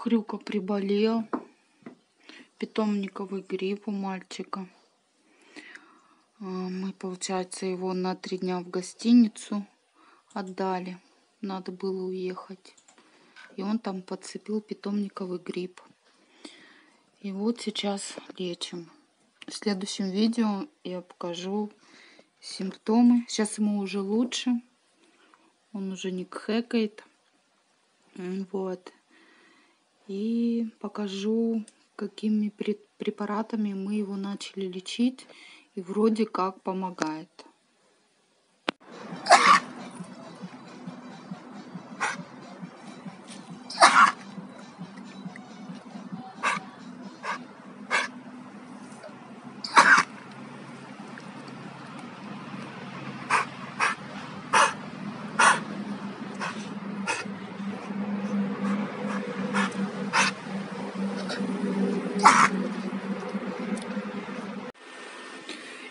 Хрюка приболел. Питомниковый грипп у мальчика. Мы, получается, его на 3 дня в гостиницу отдали. Надо было уехать. И он там подцепил питомниковый грипп. И вот сейчас лечим. В следующем видео я покажу симптомы. Сейчас ему уже лучше. Он уже не кхекает. Вот. И покажу, какими препаратами мы его начали лечить. И вроде как помогает.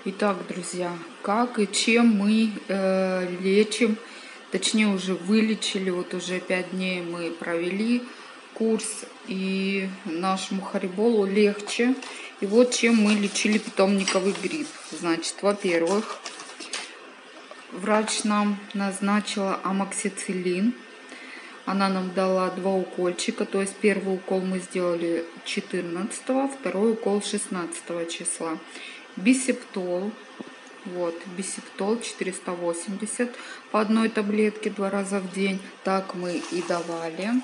Итак, друзья, как и чем мы лечим, точнее уже вылечили, вот уже 5 дней мы провели курс, и нашему Хариболу легче. И вот чем мы лечили питомниковый грипп. Значит, во-первых, врач нам назначила амоксициллин. Она нам дала 2 укольчика, то есть первый укол мы сделали 14-го, второй укол 16 числа. Бисептол, вот, бисептол 480 по 1 таблетке 2 раза в день, так мы и давали.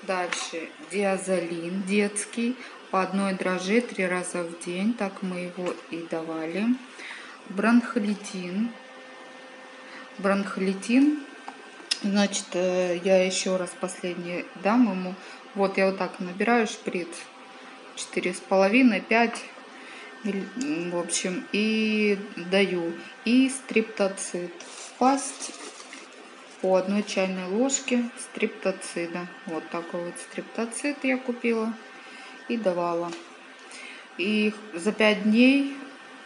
Дальше диазолин детский по 1 дрожжи 3 раза в день, так мы его и давали. Бронхолитин, значит, я еще раз последний дам ему. Вот я вот так набираю шприц 4,5-5, в общем, и даю. И стриптоцид в пасть по 1 чайной ложке стриптоцида. Вот такой вот стриптоцид я купила и давала. И за 5 дней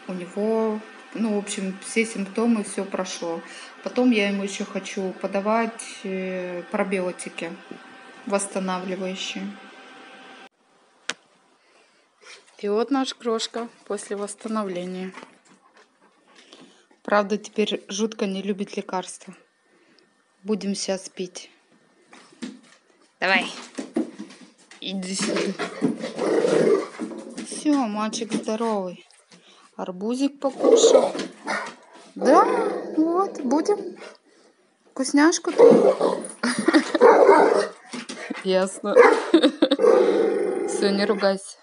у него, ну, в общем, все симптомы, все прошло. Потом я ему еще хочу подавать пробиотики восстанавливающие. И вот наш крошка после восстановления. Правда, теперь жутко не любит лекарства. Будем сейчас пить. Давай. Иди сюда. Все, мальчик здоровый. Арбузик покушал. Да, вот, будем. Вкусняшку-то. Ясно. Все, не ругайся.